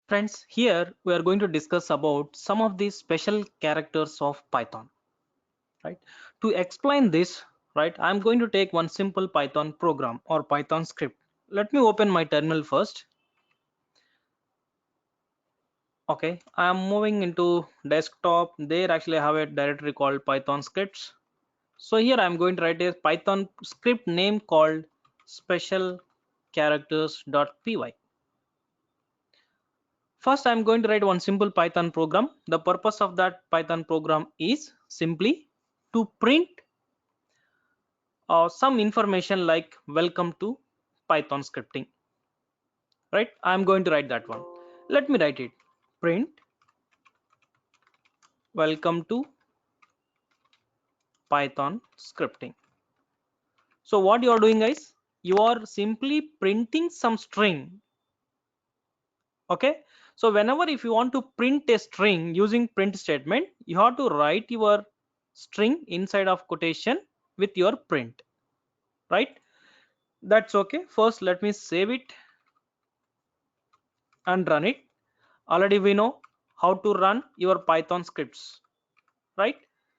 Friends, here we are going to discuss about some of the special characters of Python, right? To explain this, right, I'm going to take one simple Python program or Python script. Let me open my terminal first. Okay, I am moving into desktop. There actually I have a directory called Python scripts. So here I'm going to write a Python script name called special characters.py. First, I'm going to write one simple Python program. The purpose of that Python program is simply to print some information like welcome to Python scripting, right? I'm going to write that one. Let me write it. Print welcome to Python scripting. So what you are doing, guys? You are simply printing some string. Okay. So whenever if you want to print a string using print statement, you have to write your string inside of quotation with your print, right? That's okay. First let me save it and run it. Already we know how to run your Python scripts, right?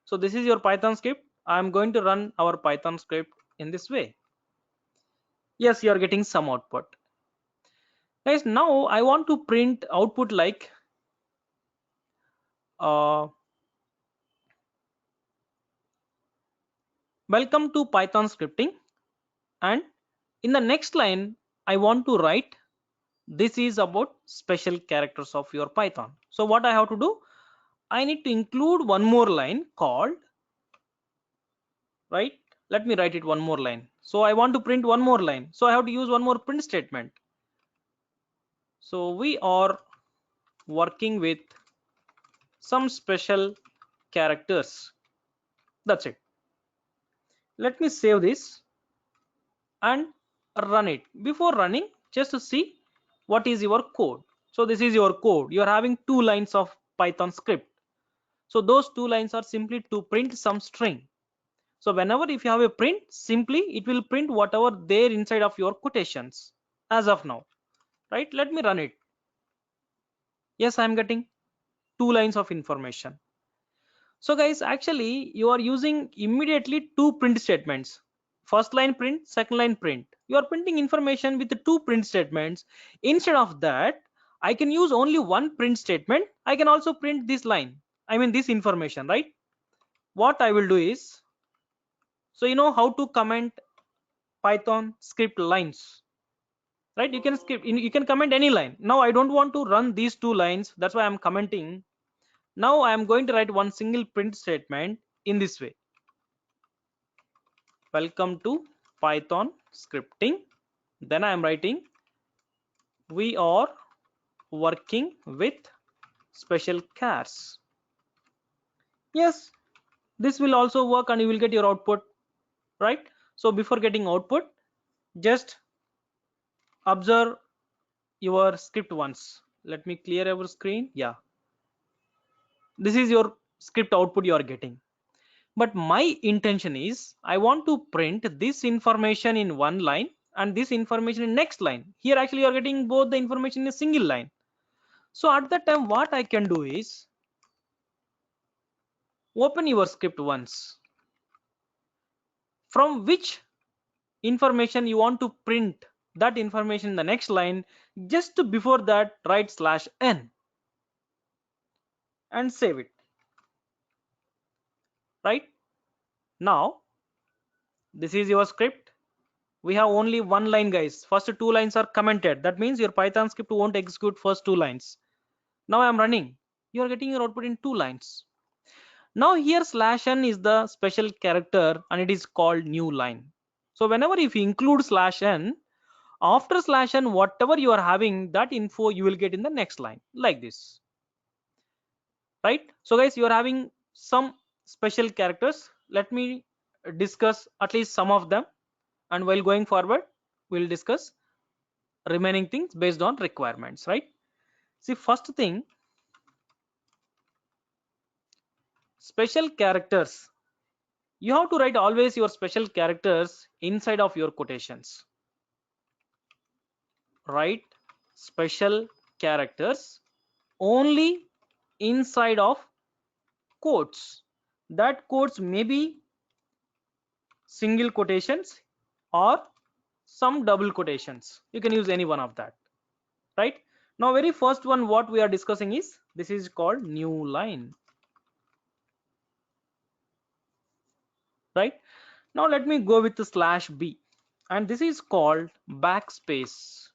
So this is your Python script. I'm going to run our Python script in this way. Yes, you are getting some output. Guys, now I want to print output like uh, welcome to Python scripting, and in the next line I want to write this is about special characters of your Python. So what I have to do, I need to include one more line called, right? Let me write it one more line. So I want to print one more line, so I have to use one more print statement. So we are working with some special characters. That's it. Let me save this and run it. Before running, just to see what is your code. So this is your code. You are having two lines of Python script. So those two lines are simply to print some string. So whenever if you have a print, simply it will print whatever there inside of your quotations as of now, right? Let me run it. Yes, I'm getting two lines of information. So guys, actually you are using immediately two print statements. First line print, second line print. You are printing information with the two print statements. Instead of that, I can use only one print statement. I can also print this line. I mean this information, right? What I will do is, so you know how to comment Python script lines, right? You can skip, you can comment any line. Now I don't want to run these two lines. That's why I'm commenting. Now I am going to write one single print statement in this way. Welcome to Python scripting. Then I am writing we are working with special chars. Yes, this will also work and you will get your output, right? So before getting output, just observe your script once. Let me clear our screen. Yeah, this is your script output you are getting. But my intention is I want to print this information in one line and this information in next line. Here actually you are getting both the information in a single line. So at that time what I can do is open your script once. From which information you want to print that information in the next line, just before that write /n and save it. Right now this is your script. We have only one line, guys. First two lines are commented. That means your Python script won't execute first two lines. Now I am running. You are getting your output in two lines. Now here /n is the special character and it is called new line. So whenever if you include /n, after /n whatever you are having, that info you will get in the next line like this, right? So guys, you are having some special characters. Let me discuss at least some of them, and while going forward we'll discuss remaining things based on requirements, right? See, first thing, special characters. You have to write always your special characters inside of your quotations. Write special characters only inside of quotes. That quotes may be single quotations or some double quotations. You can use any one of that, right? Now very first one what we are discussing is this is called new line, right? Now let me go with the slash b, and this is called backspace.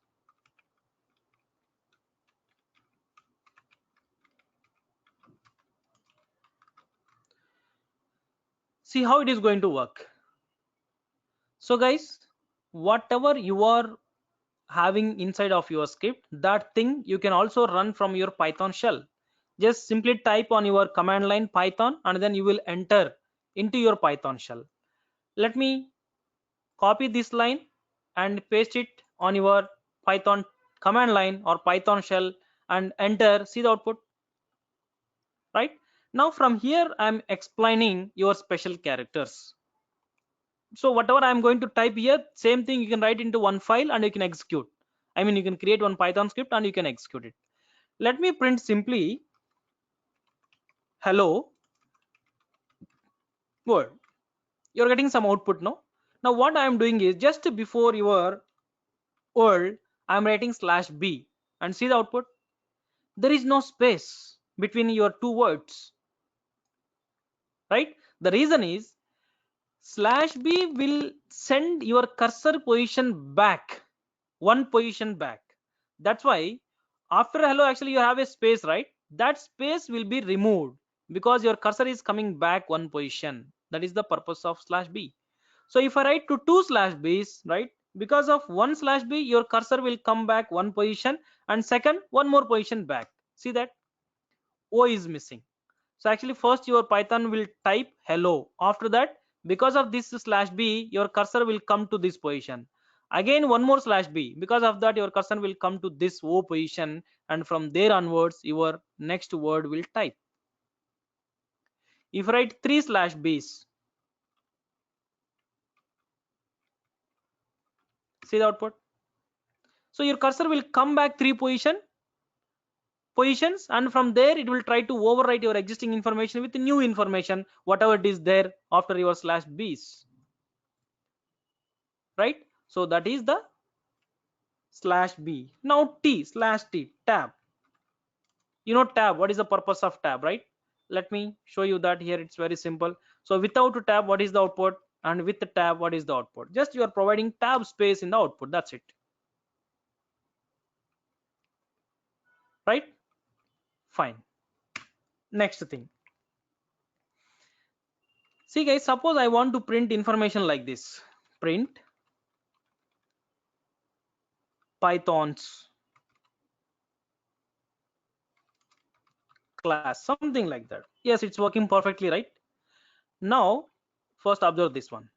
See how it is going to work. So guys, whatever you are having inside of your script, that thing you can also run from your Python shell. Just simply type on your command line Python and then you will enter into your Python shell. Let me copy this line and paste it on your Python command line or Python shell and enter. See the output, right? Now from here I'm explaining your special characters. So whatever I'm going to type here, same thing you can write into one file and you can execute. I mean, you can create one Python script and you can execute it. Let me print simply hello world. You're getting some output now. Now what I am doing is just before your world, I'm writing slash b and see the output. There is no space between your two words, right? The reason is slash b will send your cursor position back, one position back. That's why after hello actually you have a space, right? That space will be removed because your cursor is coming back one position. That is the purpose of slash b. So if I write to two slash b's, right, because of one slash b your cursor will come back one position and second one more position back. See that o is missing. So actually first your Python will type hello. After that, because of this slash b, your cursor will come to this position. Again one more slash b. Because of that, your cursor will come to this o position, and from there onwards, your next word will type. If I write three slash b's, see the output. So your cursor will come back three positions, and from there it will try to overwrite your existing information with new information, whatever it is there after your slash b's, right? So that is the slash b. Now t slash t tab. You know tab, what is the purpose of tab, right? Let me show you that here. It's very simple. So without a tab, what is the output? And with the tab, what is the output? Just you are providing tab space in the output. That's it, right? Fine. Next thing. See guys, suppose I want to print information like this. Print Python's class, something like that. Yes, it's working perfectly, right? Now first observe this one.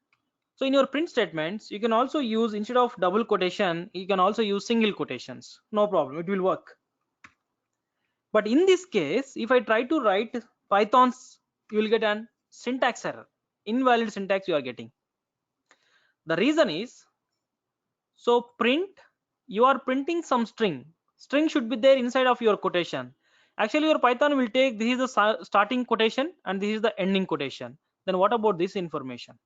So in your print statements, you can also use, instead of double quotation, you can also use single quotations. No problem, it will work. But in this case, if I try to write Python's, you will get an syntax error, invalid syntax you are getting. The reason is, so print, you are printing some string. String should be there inside of your quotation. Actually, your Python will take, this is the starting quotation and this is the ending quotation. Then what about this information?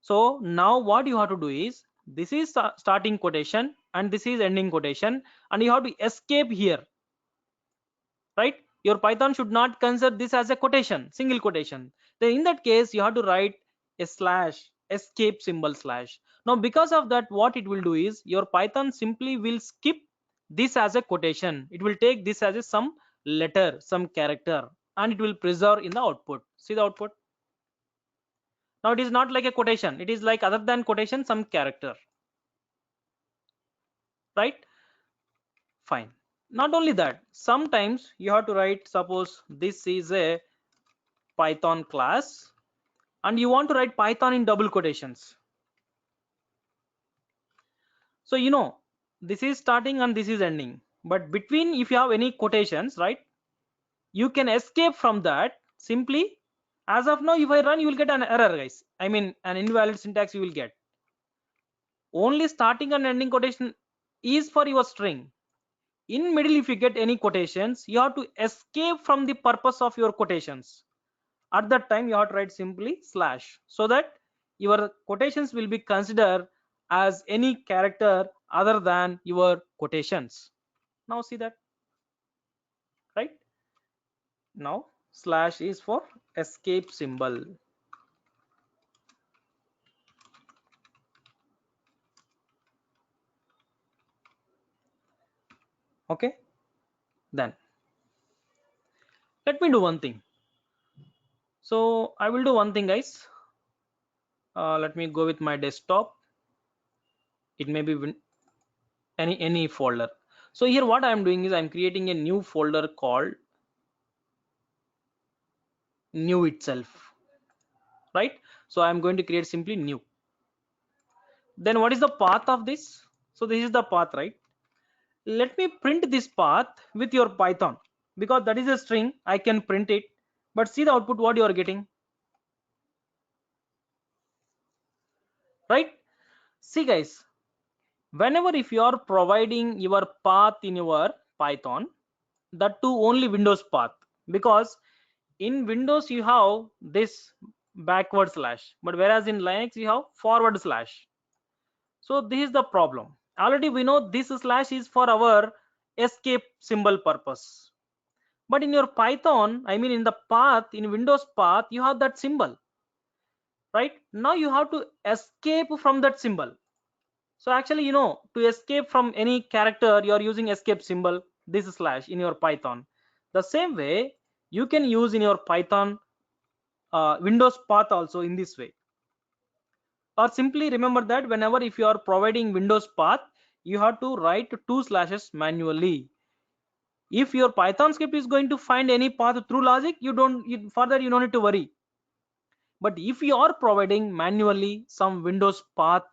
So now what you have to do is, this is starting quotation and this is ending quotation, and you have to escape here, right? Your Python should not consider this as a quotation, single quotation. Then in that case you have to write a slash, escape symbol slash. Now because of that, what it will do is, your Python simply will skip this as a quotation. It will take this as a some letter, some character, and it will preserve in the output. See the output. Now it is not like a quotation, it is like other than quotation, some character, right? Fine. Not only that, sometimes you have to write, suppose this is a Python class and you want to write Python in double quotations. So you know this is starting and this is ending, but between, if you have any quotations, right, you can escape from that simply. As of now, if I run, you will get an error, guys. I mean an invalid syntax you will get. Only starting and ending quotation is for your string. in middle if you get any quotations, you have to escape from the purpose of your quotations. At that time you have to write simply slash, so that your quotations will be considered as any character other than your quotations. Now see that, right? Now slash is for escape symbol. Okay, then let me do one thing. So I will do one thing, guys. Let me go with my desktop. It may be any folder. So here what I am doing is I'm creating a new folder called new itself, right? So I'm going to create simply new. Then what is the path of this? So this is the path, right? Let me print this path with your Python, because that is a string. I can print it, but see the output what you are getting, right? See guys, whenever if you are providing your path in your Python, that too only Windows path, because in Windows you have this backward slash, but whereas in Linux you have forward slash. So this is the problem. Already we know this slash is for our escape symbol purpose, but in your Python, I mean in the path, in Windows path, you have that symbol, right? Now you have to escape from that symbol. So actually, to escape from any character, you are using escape symbol, this slash in your Python. The same way you can use in your Python Windows path also in this way. Or simply remember that whenever if you are providing Windows path, you have to write 2 slashes manually. If your Python script is going to find any path through logic, further you don't need to worry. But if you are providing manually some Windows path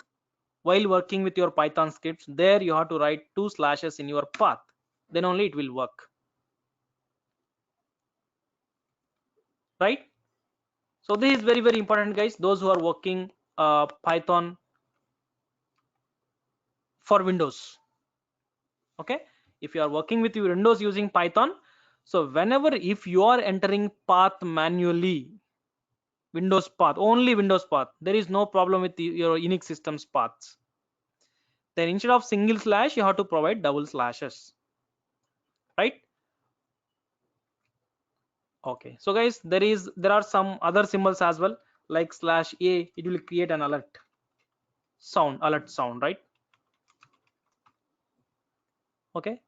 while working with your Python scripts, there you have to write 2 slashes in your path, then only it will work, right? So this is very very important, guys, those who are working Python for Windows. Okay, if you are working with your Windows using Python, so whenever if you are entering path manually, Windows path, only Windows path, there is no problem with your Unix systems paths, then instead of single slash you have to provide double slashes, right? Okay, so guys, there are some other symbols as well, like slash a, it will create an alert sound, right? Okay,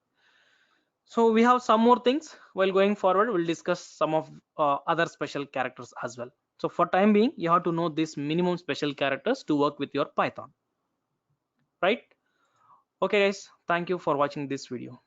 so we have some more things. While going forward, we'll discuss some of other special characters as well. So for time being, you have to know this minimum special characters to work with your Python, right? Okay guys, thank you for watching this video.